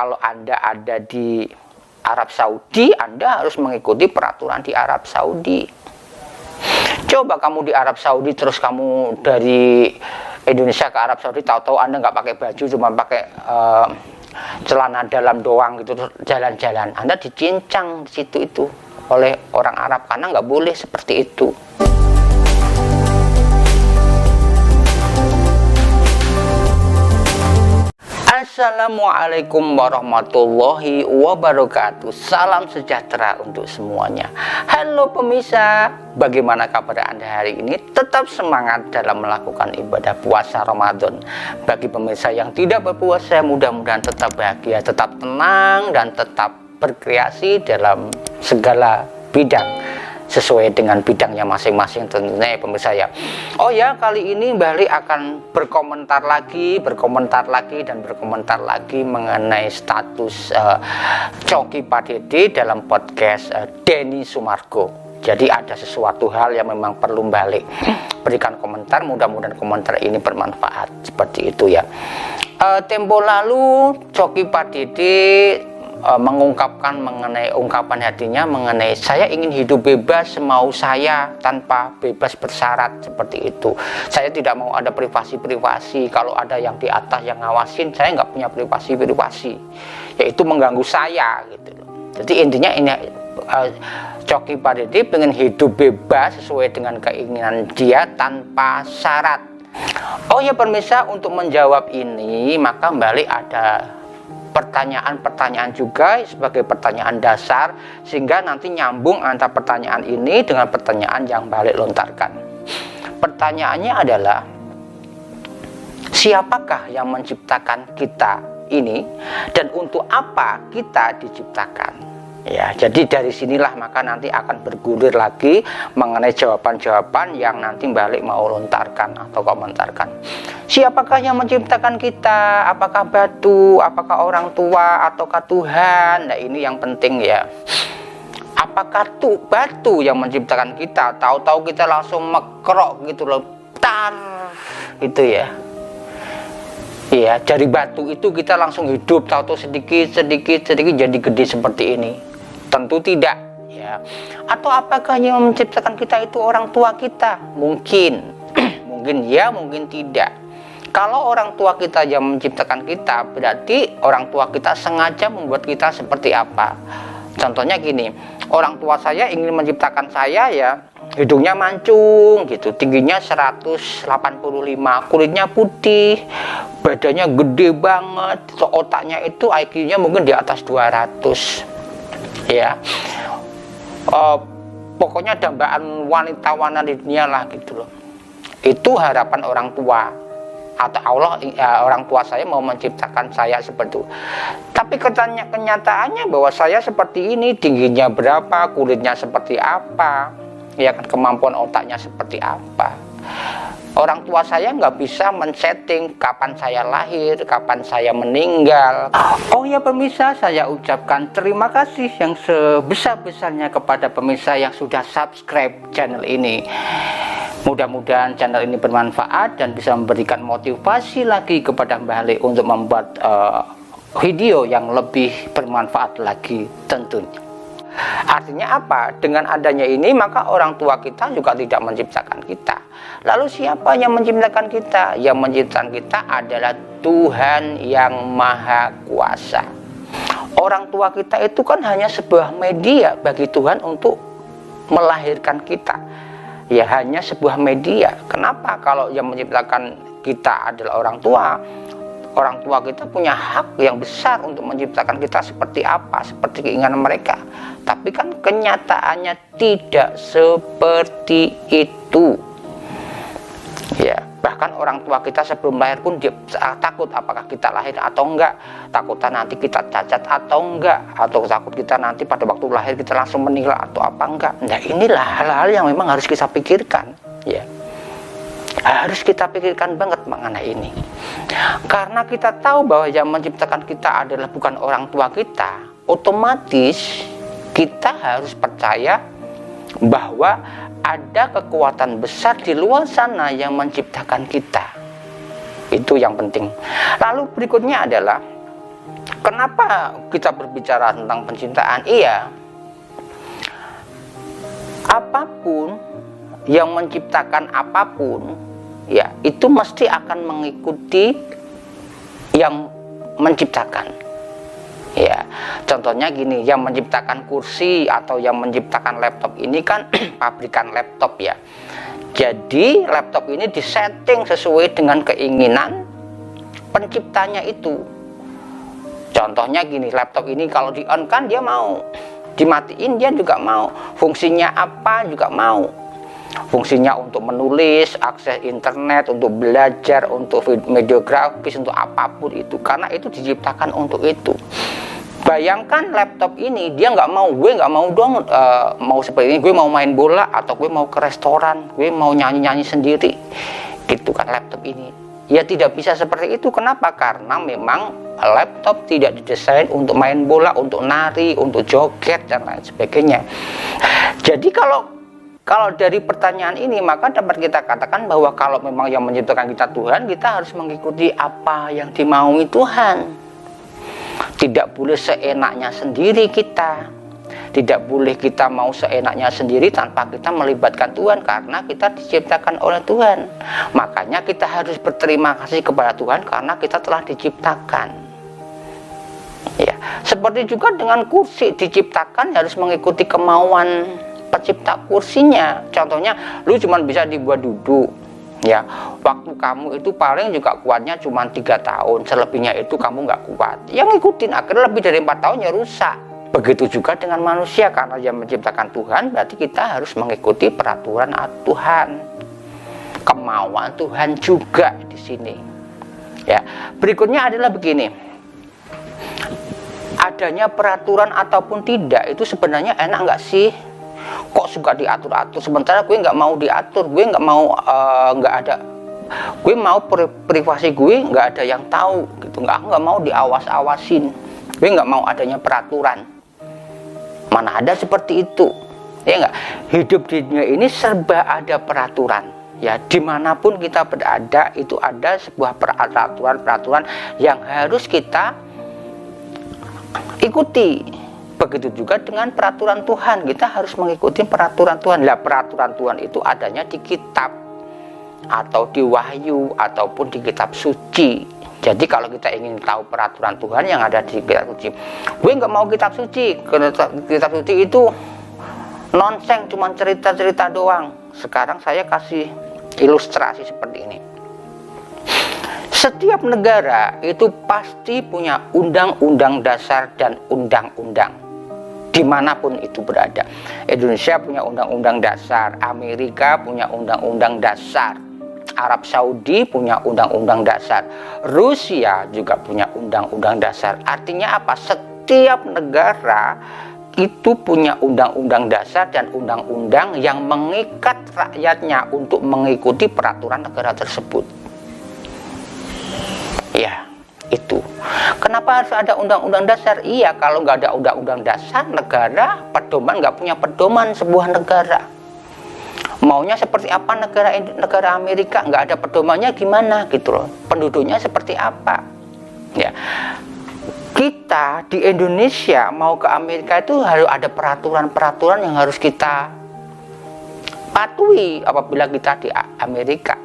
kalau Anda ada di Arab Saudi, Anda harus mengikuti peraturan di Arab Saudi. Coba kamu di Arab Saudi, terus kamu dari Indonesia ke Arab Saudi, tahu-tahu Anda nggak pakai baju, cuma pakai celana dalam doang gitu, jalan-jalan. Anda dicincang di situ itu oleh orang Arab, karena nggak boleh seperti itu. Assalamualaikum warahmatullahi wabarakatuh. Salam sejahtera untuk semuanya. Halo pemirsa, bagaimana kabar Anda hari ini? Tetap semangat dalam melakukan ibadah puasa Ramadan. Bagi pemirsa yang tidak berpuasa, mudah-mudahan tetap bahagia, tetap tenang, dan tetap berkreasi dalam segala bidang, sesuai dengan bidangnya masing-masing tentunya ya pemirsa ya. Oh ya, kali ini Mbah Li akan berkomentar lagi mengenai status Coki Pardede dalam podcast Denny Sumargo. Jadi ada sesuatu hal yang memang perlu Mbah Li berikan komentar, mudah-mudahan komentar ini bermanfaat, seperti itu ya. Tempo lalu Coki Pardede mengungkapkan mengenai ungkapan hatinya mengenai saya ingin hidup bebas semau saya tanpa bebas bersyarat, seperti itu. Saya tidak mau ada privasi, kalau ada yang di atas yang ngawasin, saya nggak punya privasi, yaitu mengganggu saya gitu. Jadi intinya ini Coki Pardede pengen hidup bebas sesuai dengan keinginan dia tanpa syarat. Oh ya pemirsa, untuk menjawab ini maka Mbah Li ada pertanyaan-pertanyaan juga sebagai pertanyaan dasar, sehingga nanti nyambung antara pertanyaan ini dengan pertanyaan yang Mbah Li lontarkan. Pertanyaannya adalah, siapakah yang menciptakan kita ini dan untuk apa kita diciptakan? Ya, jadi dari sinilah maka nanti akan bergulir lagi mengenai jawaban-jawaban yang nanti Mbah Li mau lontarkan atau komentarkan. Siapakah yang menciptakan kita? Apakah batu? Apakah orang tua? Ataukah Tuhan? Nah ini yang penting ya. Apakah batu yang menciptakan kita? Tahu-tahu kita langsung mekrok gitu loh, tar, gitu ya. Iya, dari batu itu kita langsung hidup, tahu-tahu sedikit jadi gede seperti ini. Tentu tidak ya. Atau apakah yang menciptakan kita itu orang tua kita? Mungkin mungkin ya, mungkin tidak. Kalau orang tua kita yang menciptakan kita, berarti orang tua kita sengaja membuat kita seperti apa. Contohnya gini, orang tua saya ingin menciptakan saya ya hidungnya mancung gitu, tingginya 185, kulitnya putih, badannya gede banget, otaknya itu IQ-nya mungkin di atas 200 ya. Pokoknya dambaan wanita-wanita di dunia lah gitu loh. Itu harapan orang tua atau Allah, orang tua saya mau menciptakan saya seperti itu. Tapi kenyataannya bahwa saya seperti ini, tingginya berapa, kulitnya seperti apa, ya kan, kemampuan otaknya seperti apa. Orang tua saya nggak bisa men-setting kapan saya lahir, kapan saya meninggal. Oh ya pemirsa, saya ucapkan terima kasih yang sebesar-besarnya kepada pemirsa yang sudah subscribe channel ini. Mudah-mudahan channel ini bermanfaat dan bisa memberikan motivasi lagi kepada Mbah Li untuk membuat video yang lebih bermanfaat lagi tentunya. Artinya apa? Dengan adanya ini maka orang tua kita juga tidak menciptakan kita. Lalu siapa yang menciptakan kita? Yang menciptakan kita adalah Tuhan yang Maha Kuasa. Orang tua kita itu kan hanya sebuah media bagi Tuhan untuk melahirkan kita. Ya hanya sebuah media. Kenapa? Kalau yang menciptakan kita adalah orang tua, orang tua kita punya hak yang besar untuk menciptakan kita seperti apa, seperti keinginan mereka. Tapi kan kenyataannya tidak seperti itu. Ya, bahkan orang tua kita sebelum lahir pun dia takut apakah kita lahir atau enggak, takutnya nanti kita cacat atau enggak, atau takut kita nanti pada waktu lahir kita langsung meninggal atau apa enggak. Nah, inilah hal-hal yang memang harus kita pikirkan, ya. Harus kita pikirkan banget mengenai ini. Karena kita tahu bahwa yang menciptakan kita adalah bukan orang tua kita, otomatis kita harus percaya bahwa ada kekuatan besar di luar sana yang menciptakan kita. Itu yang penting. Lalu berikutnya adalah Kenapa kita berbicara tentang pencintaan? Iya, apapun yang menciptakan apapun, ya itu mesti akan mengikuti yang menciptakan. Ya, contohnya gini, yang menciptakan kursi atau yang menciptakan laptop ini kan pabrikan laptop ya. Jadi laptop ini disetting sesuai dengan keinginan penciptanya itu. Contohnya gini, laptop ini kalau di-on kan dia mau, dimatiin dia juga mau, fungsinya apa juga mau. Fungsinya untuk menulis, akses internet, untuk belajar, untuk video grafis, untuk apapun itu, karena itu diciptakan untuk itu. Bayangkan laptop ini dia nggak mau, gue nggak mau dong mau seperti ini, gue mau main bola atau gue mau ke restoran, gue mau nyanyi-nyanyi sendiri, gitu kan laptop ini. Ya tidak bisa seperti itu. Kenapa? Karena memang laptop tidak didesain untuk main bola, untuk nari, untuk joget dan lain sebagainya. Jadi kalau dari pertanyaan ini, maka dapat kita katakan bahwa kalau memang yang menciptakan kita Tuhan, kita harus mengikuti apa yang dimaui Tuhan. Tidak boleh seenaknya sendiri kita. Tidak boleh kita mau seenaknya sendiri tanpa kita melibatkan Tuhan, karena kita diciptakan oleh Tuhan. Makanya kita harus berterima kasih kepada Tuhan karena kita telah diciptakan. Ya, seperti juga dengan kursi diciptakan harus mengikuti kemauan pencipta kursinya. Contohnya, lu cuma bisa dibuat duduk. Ya, waktu kamu itu paling juga kuatnya cuma 3 tahun, selebihnya itu kamu nggak kuat. Yang ngikutin akhirnya lebih dari 4 tahun ya rusak. Begitu juga dengan manusia, karena yang menciptakan Tuhan, berarti kita harus mengikuti peraturan Tuhan, kemauan Tuhan juga di sini. Ya, berikutnya adalah begini, adanya peraturan ataupun tidak itu sebenarnya enak nggak sih? Kok suka diatur-atur, sementara gue nggak mau diatur, gue nggak mau nggak ada, gue mau privasi gue nggak ada yang tahu gitu, nggak mau diawas-awasin, gue nggak mau adanya peraturan. Mana ada seperti itu, ya nggak? Hidup di dunia ini serba ada peraturan. Ya, dimanapun kita berada itu ada sebuah peraturan yang harus kita ikuti. Begitu juga dengan peraturan Tuhan, kita harus mengikuti peraturan Tuhan. Lah, peraturan Tuhan itu adanya di kitab atau di wahyu ataupun di kitab suci. Jadi kalau kita ingin tahu peraturan Tuhan yang ada di kitab suci, gue nggak mau kitab suci, karena kitab suci itu nonseng, cuma cerita-cerita doang. Sekarang saya kasih ilustrasi seperti ini. Setiap negara itu pasti punya undang-undang dasar dan undang-undang, dimanapun itu berada. Indonesia punya undang-undang dasar, Amerika punya undang-undang dasar, Arab Saudi punya undang-undang dasar, Rusia juga punya undang-undang dasar. Artinya apa? Setiap negara itu punya undang-undang dasar dan undang-undang yang mengikat rakyatnya untuk mengikuti peraturan negara tersebut. Ya, itu. Kenapa harus ada undang-undang dasar? Iya, kalau nggak ada undang-undang dasar, negara pedoman nggak punya pedoman sebuah negara. Maunya seperti apa negara Amerika, nggak ada pedomannya gimana gitu loh, penduduknya seperti apa. Ya, kita di Indonesia mau ke Amerika itu harus ada peraturan-peraturan yang harus kita patuhi apabila kita di Amerika.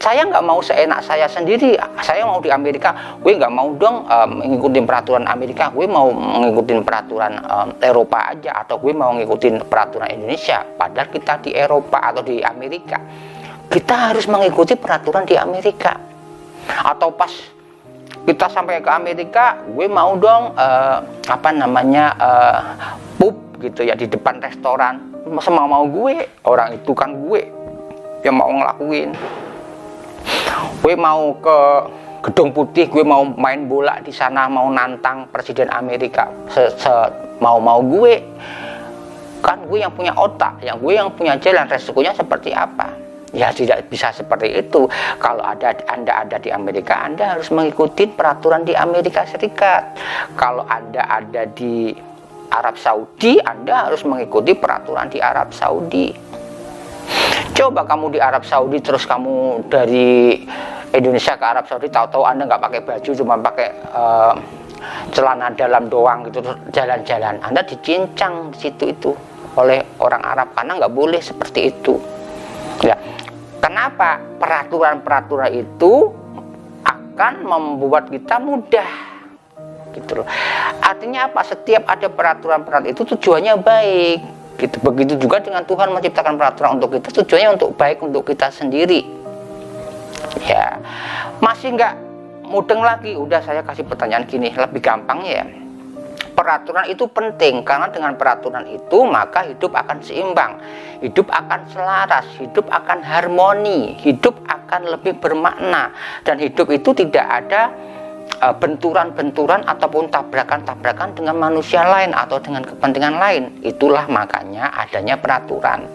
Saya nggak mau seenak saya sendiri. Saya mau di Amerika, gue nggak mau dong mengikuti peraturan Amerika, gue mau mengikuti peraturan Eropa aja, atau gue mau ngikutin peraturan Indonesia. Padahal kita di Eropa atau di Amerika, kita harus mengikuti peraturan di Amerika. Atau pas kita sampai ke Amerika, gue mau dong pup gitu ya di depan restoran. Semau gue, orang itu kan gue yang mau ngelakuin. Gue mau ke Gedung Putih, gue mau main bola di sana, mau nantang Presiden Amerika. Mau gue, kan gue yang punya otak, gue yang punya jalan, resikonya seperti apa? Ya tidak bisa seperti itu. Kalau Anda ada di Amerika, Anda harus mengikuti peraturan di Amerika Serikat. Kalau Anda ada di Arab Saudi, Anda harus mengikuti peraturan di Arab Saudi. Coba kamu di Arab Saudi, terus kamu dari Indonesia ke Arab Saudi, tahu-tahu Anda nggak pakai baju, cuma pakai celana dalam doang gitu jalan-jalan, Anda dicincang di situ itu oleh orang Arab karena nggak boleh seperti itu. Ya, kenapa? Peraturan-peraturan itu akan membuat kita mudah, gitu loh. Artinya apa? Setiap ada peraturan-peraturan itu tujuannya baik, gitu. Begitu juga dengan Tuhan menciptakan peraturan untuk kita, tujuannya untuk baik untuk kita sendiri. Ya, masih nggak mudeng lagi? Udah saya kasih pertanyaan gini, lebih gampang ya. Peraturan itu penting karena dengan peraturan itu maka hidup akan seimbang, hidup akan selaras, hidup akan harmoni, hidup akan lebih bermakna, dan hidup itu tidak ada benturan-benturan ataupun tabrakan-tabrakan dengan manusia lain atau dengan kepentingan lain. Itulah makanya adanya peraturan.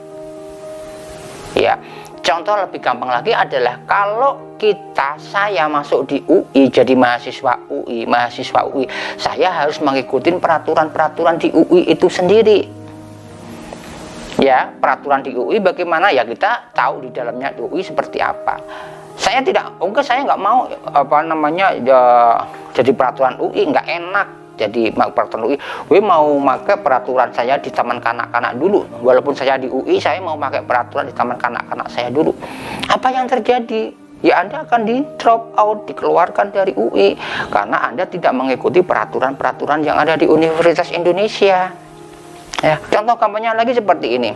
Ya, contoh lebih gampang lagi adalah kalau saya masuk di UI jadi mahasiswa UI, saya harus mengikuti peraturan-peraturan di UI itu sendiri. Ya, peraturan di UI bagaimana ya, kita tahu di dalamnya di UI seperti apa. Saya nggak mau jadi peraturan UI, nggak enak jadi peraturan UI. Gue mau pakai peraturan saya di taman kanak-kanak dulu. Walaupun saya di UI, saya mau pakai peraturan di taman kanak-kanak saya dulu. Apa yang terjadi? Ya, Anda akan di drop out, dikeluarkan dari UI karena Anda tidak mengikuti peraturan-peraturan yang ada di Universitas Indonesia. Ya, contoh kampanye lagi seperti ini.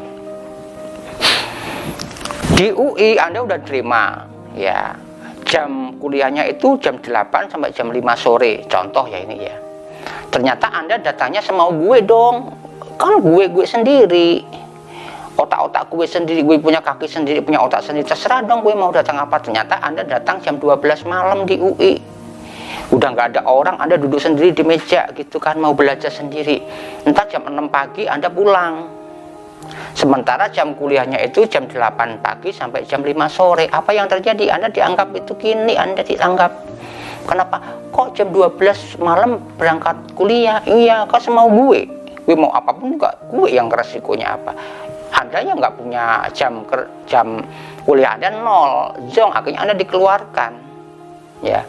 Di UI Anda udah terima, ya, jam kuliahnya itu jam 8 sampai jam 5 sore. Contoh ya ini ya. Ternyata Anda datangnya semau gue dong. Kan gue sendiri. Otak-otak gue sendiri, gue punya kaki sendiri, punya otak sendiri, terserah dong gue mau datang apa. Ternyata Anda datang jam 12 malam di UI, udah nggak ada orang, Anda duduk sendiri di meja gitu kan, mau belajar sendiri. Entar jam 6 pagi Anda pulang, sementara jam kuliahnya itu jam 8 pagi sampai jam 5 sore. Apa yang terjadi? Anda dianggap itu gini, Anda dianggap, kenapa? Kok jam 12 malam berangkat kuliah? Iya, kok semau gue mau apapun juga gue yang resikonya apa? Anda yang nggak punya jam kuliah Anda 0, zong, akhirnya Anda dikeluarkan. Ya,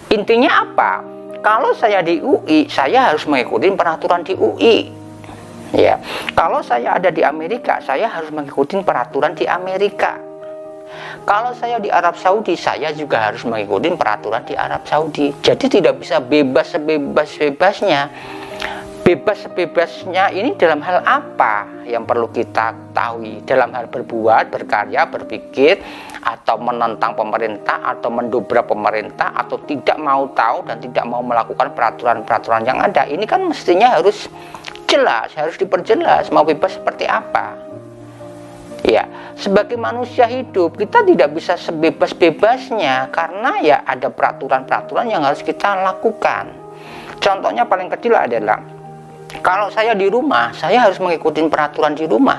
intinya apa? Kalau saya di UI, saya harus mengikuti peraturan di UI. Ya, kalau saya ada di Amerika, saya harus mengikuti peraturan di Amerika. Kalau saya di Arab Saudi, saya juga harus mengikuti peraturan di Arab Saudi. Jadi tidak bisa bebas sebebas-bebasnya. Bebas sebebasnya ini dalam hal apa yang perlu kita ketahui? Dalam hal berbuat, berkarya, berpikir, atau menentang pemerintah, atau mendobrak pemerintah, atau tidak mau tahu dan tidak mau melakukan peraturan-peraturan yang ada. Ini kan mestinya harus jelas, harus diperjelas mau bebas seperti apa. Ya, sebagai manusia hidup kita tidak bisa sebebas-bebasnya karena ya ada peraturan-peraturan yang harus kita lakukan. Contohnya paling kecil adalah kalau saya di rumah, saya harus mengikuti peraturan di rumah.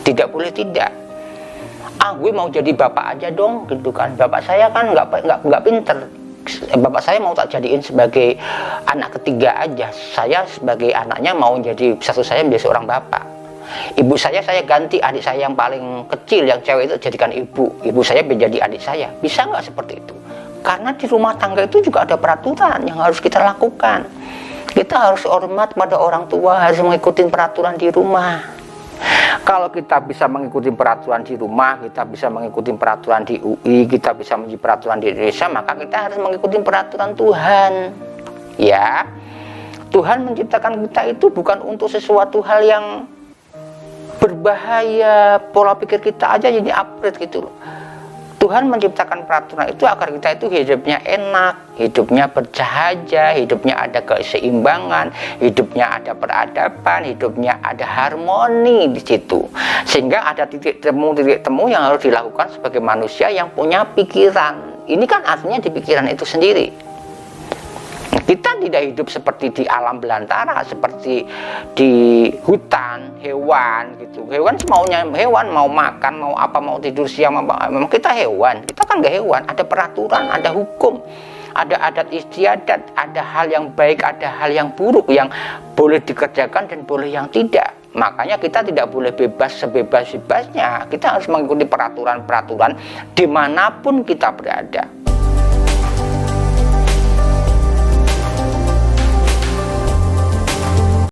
Tidak boleh tidak. Gue mau jadi bapak aja dong, gitu kan. Bapak saya kan nggak pinter. Bapak saya mau tak jadiin sebagai anak ketiga aja. Saya sebagai anaknya mau jadi satu, saya menjadi seorang bapak. Ibu saya ganti adik saya yang paling kecil, yang cewek itu jadikan ibu. Ibu saya menjadi adik saya. Bisa nggak seperti itu? Karena di rumah tangga itu juga ada peraturan yang harus kita lakukan. Kita harus hormat pada orang tua, harus mengikuti peraturan di rumah. Kalau kita bisa mengikuti peraturan di rumah, kita bisa mengikuti peraturan di UI, kita bisa mengikuti peraturan di Indonesia, maka kita harus mengikuti peraturan Tuhan. Ya, Tuhan menciptakan kita itu bukan untuk sesuatu hal yang berbahaya, pola pikir kita aja jadi upgrade gitu loh. Tuhan menciptakan peraturan itu agar kita itu hidupnya enak, hidupnya bercahaya, hidupnya ada keseimbangan, hidupnya ada peradaban, hidupnya ada harmoni di situ. Sehingga ada titik temu yang harus dilakukan sebagai manusia yang punya pikiran. Ini kan artinya di pikiran itu sendiri. Kita tidak hidup seperti di alam belantara, seperti di hutan, hewan gitu. Hewan semaunya hewan, mau makan, mau apa, mau tidur siang, memang kita hewan. Kita kan nggak hewan, ada peraturan, ada hukum, ada adat istiadat, ada hal yang baik, ada hal yang buruk yang boleh dikerjakan dan boleh yang tidak. Makanya kita tidak boleh bebas sebebas-bebasnya. Kita harus mengikuti peraturan-peraturan dimanapun kita berada.